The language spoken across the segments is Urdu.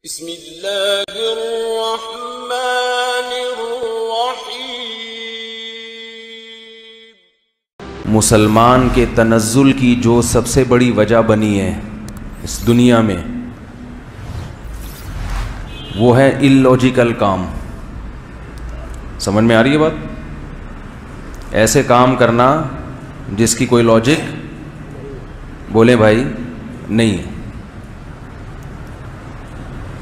بسم اللہ الرحمن الرحیم۔ مسلمان کے تنزل کی جو سب سے بڑی وجہ بنی ہے اس دنیا میں وہ ہے اللاجیکل کام۔ سمجھ میں آ رہی ہے بات؟ ایسے کام کرنا جس کی کوئی لاجک بولے بھائی نہیں ہے،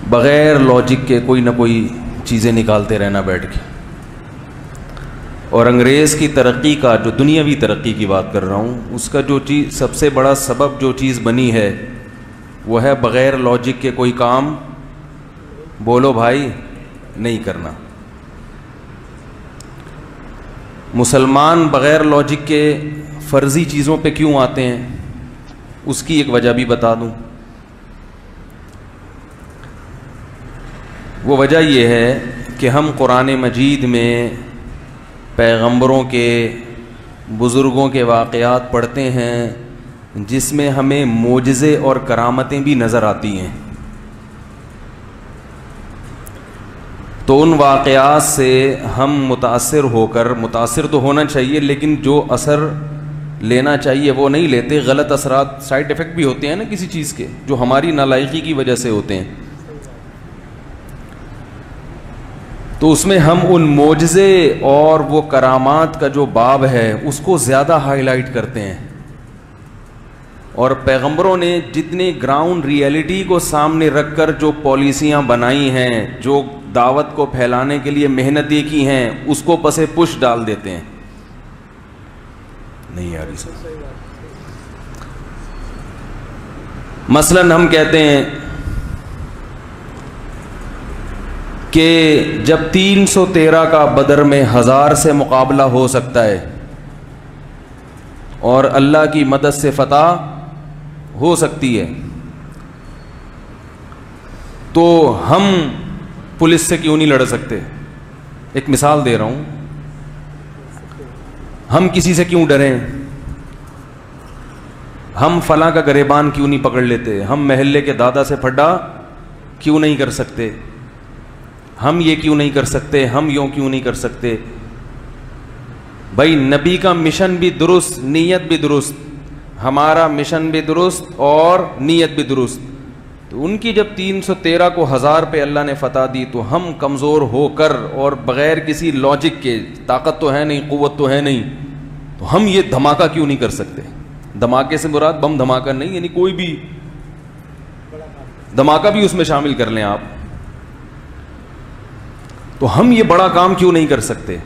بغیر لاجک کے کوئی نہ کوئی چیزیں نکالتے رہنا بیٹھ کے۔ اور انگریز کی ترقی کا، جو دنیاوی ترقی کی بات کر رہا ہوں، اس کا جو چیز سب سے بڑا سبب جو چیز بنی ہے وہ ہے بغیر لاجک کے کوئی کام بولو بھائی نہیں کرنا۔ مسلمان بغیر لاجک کے فرضی چیزوں پہ کیوں آتے ہیں، اس کی ایک وجہ بھی بتا دوں۔ وہ وجہ یہ ہے کہ ہم قرآن مجید میں پیغمبروں کے، بزرگوں کے واقعات پڑھتے ہیں جس میں ہمیں معجزے اور کرامتیں بھی نظر آتی ہیں، تو ان واقعات سے ہم متاثر ہو کر، متاثر تو ہونا چاہیے لیکن جو اثر لینا چاہیے وہ نہیں لیتے۔ غلط اثرات، سائیڈ ایفیکٹ بھی ہوتے ہیں نا کسی چیز کے، جو ہماری نالائقی کی وجہ سے ہوتے ہیں، تو اس میں ہم ان معجزے اور وہ کرامات کا جو باب ہے اس کو زیادہ ہائی لائٹ کرتے ہیں۔ اور پیغمبروں نے جتنے گراؤنڈ ریئلٹی کو سامنے رکھ کر جو پالیسیاں بنائی ہیں، جو دعوت کو پھیلانے کے لیے محنتیں کی ہیں، اس کو پسے پش ڈال دیتے ہیں۔ نہیں یار، مثلاً ہم کہتے ہیں کہ جب 313 کا بدر میں 1000 سے مقابلہ ہو سکتا ہے اور اللہ کی مدد سے فتح ہو سکتی ہے، تو ہم پولیس سے کیوں نہیں لڑ سکتے؟ ایک مثال دے رہا ہوں، ہم کسی سے کیوں ڈریں؟ ہم فلاں کا گریبان کیوں نہیں پکڑ لیتے؟ ہم محلے کے دادا سے پھڈا کیوں نہیں کر سکتے؟ ہم یہ کیوں نہیں کر سکتے؟ ہم یوں کیوں نہیں کر سکتے؟ بھائی نبی کا مشن بھی درست، نیت بھی درست، ہمارا مشن بھی درست اور نیت بھی درست، تو ان کی جب 313 کو 1000 پہ اللہ نے فتح دی تو ہم کمزور ہو کر اور بغیر کسی لاجک کے، طاقت تو ہے نہیں، قوت تو ہے نہیں، تو ہم یہ دھماکہ کیوں نہیں کر سکتے؟ دھماکے سے مراد بم دھماکہ نہیں، یعنی کوئی بھی دھماکہ بھی اس میں شامل کر لیں آپ، تو ہم یہ بڑا کام کیوں نہیں کر سکتے؟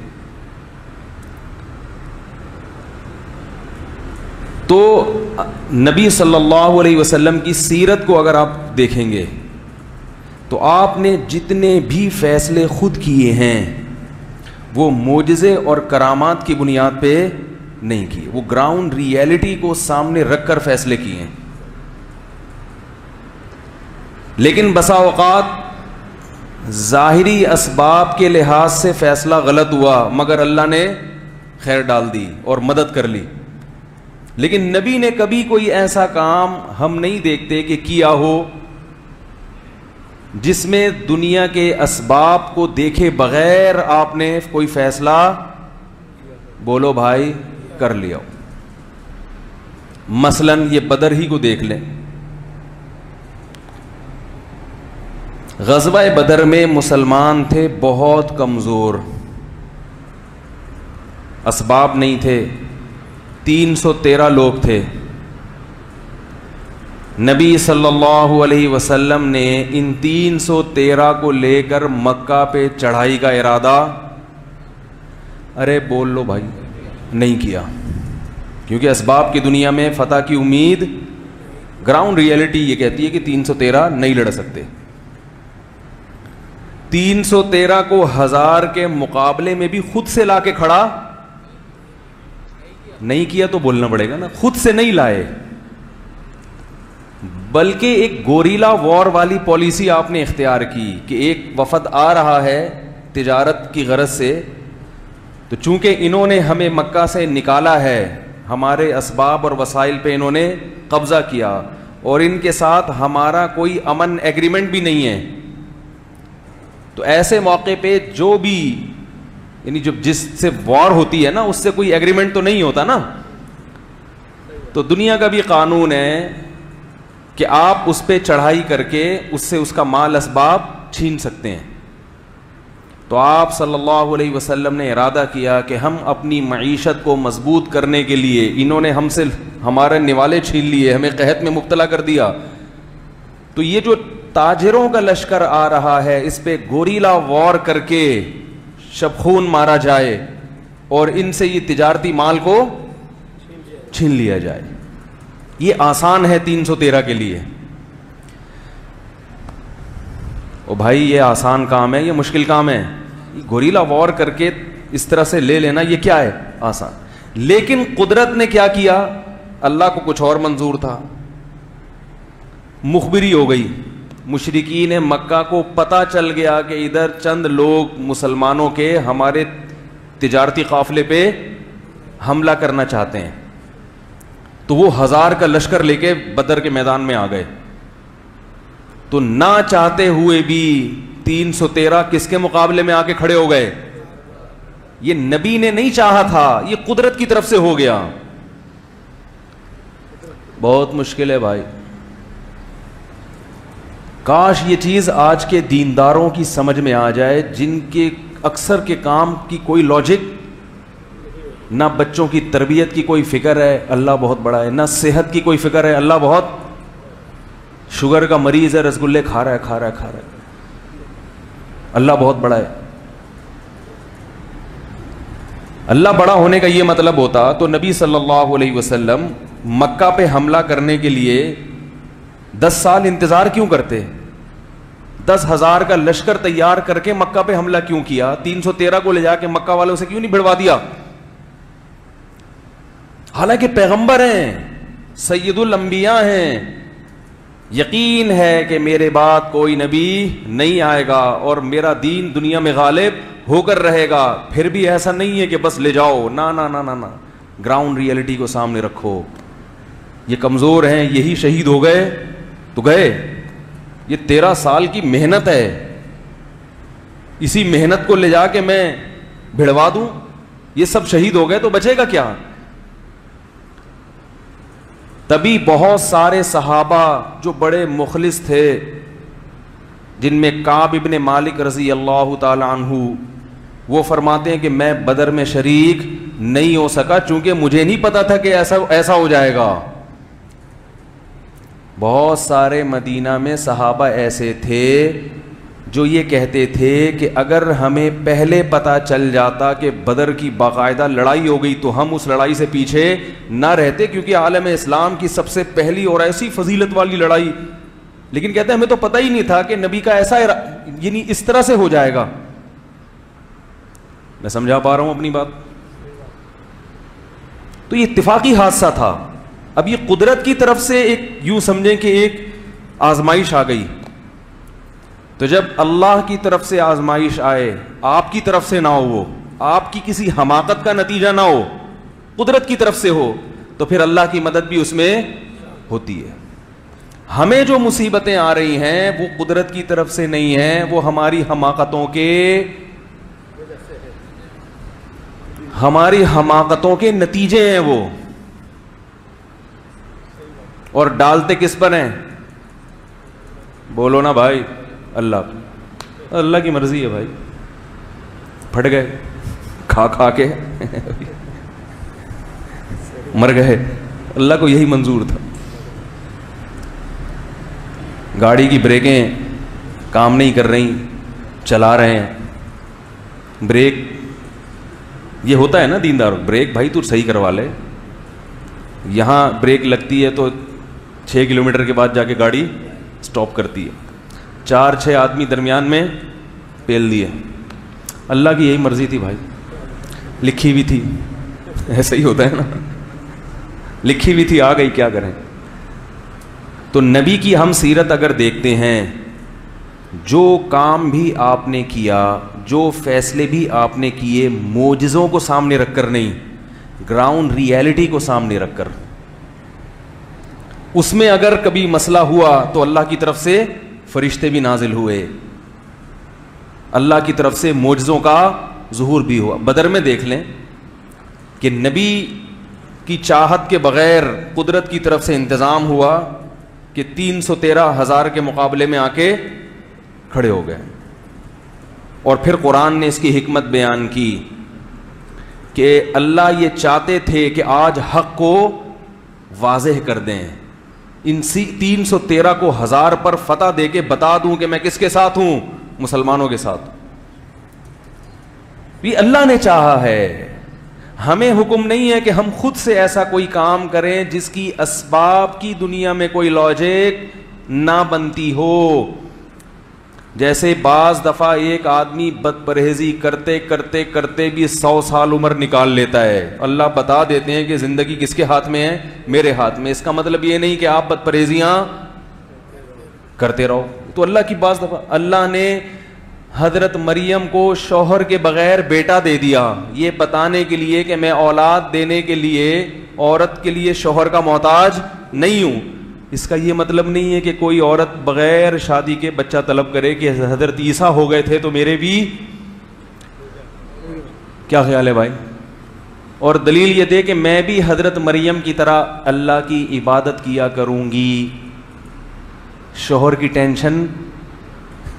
تو نبی صلی اللہ علیہ وسلم کی سیرت کو اگر آپ دیکھیں گے تو آپ نے جتنے بھی فیصلے خود کیے ہیں وہ معجزے اور کرامات کی بنیاد پہ نہیں کیے، وہ گراؤنڈ ریئلٹی کو سامنے رکھ کر فیصلے کیے ہیں۔ لیکن بسا اوقات ظاہری اسباب کے لحاظ سے فیصلہ غلط ہوا مگر اللہ نے خیر ڈال دی اور مدد کر لی۔ لیکن نبی نے کبھی کوئی ایسا کام ہم نہیں دیکھتے کہ کیا ہو جس میں دنیا کے اسباب کو دیکھے بغیر آپ نے کوئی فیصلہ بولو بھائی کر لیا ہو۔ مثلاً یہ بدر ہی کو دیکھ لیں، غزوہ بدر میں مسلمان تھے بہت کمزور، اسباب نہیں تھے، 313 لوگ تھے۔ نبی صلی اللہ علیہ وسلم نے ان 313 کو لے کر مکہ پہ چڑھائی کا ارادہ، ارے بول لو بھائی، نہیں کیا، کیونکہ اسباب کی دنیا میں فتح کی امید، گراؤنڈ ریئلٹی یہ کہتی ہے کہ 313 نہیں لڑ سکتے۔ 313 کو 1000 کے مقابلے میں بھی خود سے لا کے کھڑا نہیں کیا، تو بولنا پڑے گا نا، خود سے نہیں لائے، بلکہ ایک گوریلا وار والی پالیسی آپ نے اختیار کی کہ ایک وفد آ رہا ہے تجارت کی غرض سے، تو چونکہ انہوں نے ہمیں مکہ سے نکالا ہے، ہمارے اسباب اور وسائل پہ انہوں نے قبضہ کیا، اور ان کے ساتھ ہمارا کوئی امن ایگریمنٹ بھی نہیں ہے، تو ایسے موقع پہ جو بھی یعنی جس سے وار ہوتی ہے نا اس سے کوئی ایگریمنٹ تو نہیں ہوتا نا, تو دنیا کا بھی قانون ہے کہ آپ اس پہ چڑھائی کر کے اس سے اس کا مال اسباب چھین سکتے ہیں. تو آپ صلی اللہ علیہ وسلم نے ارادہ کیا کہ ہم اپنی معیشت کو مضبوط کرنے کے لیے, انہوں نے ہم سے ہمارے نوالے چھین لیے, ہمیں قحط میں مبتلا کر دیا, تو یہ جو تاجروں کا لشکر آ رہا ہے اس پہ گوریلا وار کر کے شبخون مارا جائے اور ان سے یہ تجارتی مال کو چھین لیا جائے. یہ آسان ہے 313 کے لیے. او بھائی یہ آسان کام ہے, یہ مشکل کام ہے. گوریلا وار کر کے اس طرح سے لے لینا یہ کیا ہے؟ آسان. لیکن قدرت نے کیا کیا؟ اللہ کو کچھ اور منظور تھا. مخبری ہو گئی. مشرکین مکہ کو پتہ چل گیا کہ ادھر چند لوگ مسلمانوں کے ہمارے تجارتی قافلے پہ حملہ کرنا چاہتے ہیں, تو وہ 1000 کا لشکر لے کے بدر کے میدان میں آ گئے. تو نہ چاہتے ہوئے بھی 313 کس کے مقابلے میں آ کے کھڑے ہو گئے؟ یہ نبی نے نہیں چاہا تھا, یہ قدرت کی طرف سے ہو گیا. بہت مشکل ہے بھائی. کاش یہ چیز آج کے دینداروں کی سمجھ میں آ جائے, جن کے اکثر کے کام کی کوئی لاجک, نہ بچوں کی تربیت کی کوئی فکر ہے, اللہ بہت بڑا ہے, نہ صحت کی کوئی فکر ہے, اللہ بہت, شوگر کا مریض ہے رسگلے کھا رہا ہے, اللہ بہت بڑا ہے. اللہ بڑا ہونے کا یہ مطلب ہوتا تو نبی صلی اللہ علیہ وسلم مکہ پہ حملہ کرنے کے لیے 10 سال انتظار کیوں کرتے؟ 10,000 کا لشکر تیار کر کے مکہ پہ حملہ کیوں کیا؟ 313 کو لے جا کے مکہ والوں سے کیوں نہیں بھڑوا دیا؟ حالانکہ پیغمبر ہیں, سید الانبیاء ہیں, یقین ہے کہ میرے بعد کوئی نبی نہیں آئے گا اور میرا دین دنیا میں غالب ہو کر رہے گا. پھر بھی ایسا نہیں ہے کہ بس لے جاؤ, نا نا نا نا نا, گراؤنڈ ریئلٹی کو سامنے رکھو. یہ کمزور ہیں, یہی شہید ہو گئے تو گئے. یہ 13 سال کی محنت ہے, اسی محنت کو لے جا کے میں بھڑوا دوں, یہ سب شہید ہو گئے تو بچے گا کیا؟ تبھی بہت سارے صحابہ جو بڑے مخلص تھے, جن میں کعب ابن مالک رضی اللہ تعالی عنہ, وہ فرماتے ہیں کہ میں بدر میں شریک نہیں ہو سکا چونکہ مجھے نہیں پتا تھا کہ ایسا ہو جائے گا. بہت سارے مدینہ میں صحابہ ایسے تھے جو یہ کہتے تھے کہ اگر ہمیں پہلے پتہ چل جاتا کہ بدر کی باقاعدہ لڑائی ہو گئی تو ہم اس لڑائی سے پیچھے نہ رہتے, کیونکہ عالم اسلام کی سب سے پہلی اور ایسی فضیلت والی لڑائی. لیکن کہتے ہیں ہمیں تو پتہ ہی نہیں تھا کہ نبی کا ایسا یعنی اس طرح سے ہو جائے گا. میں سمجھا پا رہا ہوں اپنی بات؟ تو یہ اتفاقی حادثہ تھا. اب یہ قدرت کی طرف سے ایک یوں سمجھیں کہ ایک آزمائش آ گئی. تو جب اللہ کی طرف سے آزمائش آئے, آپ کی طرف سے نہ ہو, وہ آپ کی کسی حماقت کا نتیجہ نہ ہو, قدرت کی طرف سے ہو, تو پھر اللہ کی مدد بھی اس میں ہوتی ہے. ہمیں جو مصیبتیں آ رہی ہیں وہ قدرت کی طرف سے نہیں ہیں, وہ ہماری حماقتوں کے نتیجے ہیں وہ. اور ڈالتے کس پر ہیں؟ بولو نا بھائی, اللہ کی مرضی ہے بھائی. پھٹ گئے کھا کے مر گئے, اللہ کو یہی منظور تھا. گاڑی کی بریکیں کام نہیں کر رہی, چلا رہے ہیں, بریک یہ ہوتا ہے نا دیندار, بریک بھائی تو صحیح کروا لے. یہاں بریک لگتی ہے تو 6 کلومیٹر کے بعد جا کے گاڑی سٹاپ کرتی ہے. 4-6 آدمی درمیان میں پیل دیے. اللہ کی یہی مرضی تھی بھائی, لکھی ہوئی تھی, ایسا ہی ہوتا ہے نا, لکھی ہوئی تھی, آ گئی, کیا کریں. تو نبی کی ہم سیرت اگر دیکھتے ہیں, جو کام بھی آپ نے کیا, جو فیصلے بھی آپ نے کیے, معجزوں کو سامنے رکھ کر نہیں, گراؤنڈ ریئلٹی کو سامنے رکھ کر. اس میں اگر کبھی مسئلہ ہوا تو اللہ کی طرف سے فرشتے بھی نازل ہوئے, اللہ کی طرف سے معجزوں کا ظہور بھی ہوا. بدر میں دیکھ لیں کہ نبی کی چاہت کے بغیر قدرت کی طرف سے انتظام ہوا کہ 313,000 کے مقابلے میں آ کے کھڑے ہو گئے. اور پھر قرآن نے اس کی حکمت بیان کی کہ اللہ یہ چاہتے تھے کہ آج حق کو واضح کر دیں, ان 313 کو 1000 پر فتح دے کے بتا دوں کہ میں کس کے ساتھ ہوں, مسلمانوں کے ساتھ. یہ اللہ نے چاہا ہے. ہمیں حکم نہیں ہے کہ ہم خود سے ایسا کوئی کام کریں جس کی اسباب کی دنیا میں کوئی لاجک نہ بنتی ہو. جیسے بعض دفعہ ایک آدمی بد پرہیزی کرتے کرتے کرتے بھی 100 سال عمر نکال لیتا ہے. اللہ بتا دیتے ہیں کہ زندگی کس کے ہاتھ میں ہے, میرے ہاتھ میں. اس کا مطلب یہ نہیں کہ آپ بد پرہیزیاں کرتے رہو. تو اللہ کی بعض دفعہ اللہ نے حضرت مریم کو شوہر کے بغیر بیٹا دے دیا, یہ بتانے کے لیے کہ میں اولاد دینے کے لیے عورت کے لیے شوہر کا محتاج نہیں ہوں. اس کا یہ مطلب نہیں ہے کہ کوئی عورت بغیر شادی کے بچہ طلب کرے کہ حضرت عیسیٰ ہو گئے تھے تو میرے بھی. کیا خیال ہے بھائی؟ اور دلیل یہ دے کہ میں بھی حضرت مریم کی طرح اللہ کی عبادت کیا کروں گی. شوہر کی ٹینشن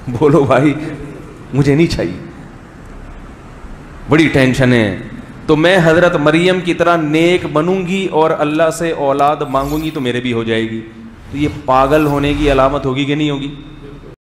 بولو بھائی مجھے نہیں چاہیے, بڑی ٹینشن ہے. تو میں حضرت مریم کی طرح نیک بنوں گی اور اللہ سے اولاد مانگوں گی تو میرے بھی ہو جائے گی. تو یہ پاگل ہونے کی علامت ہوگی کہ نہیں ہوگی؟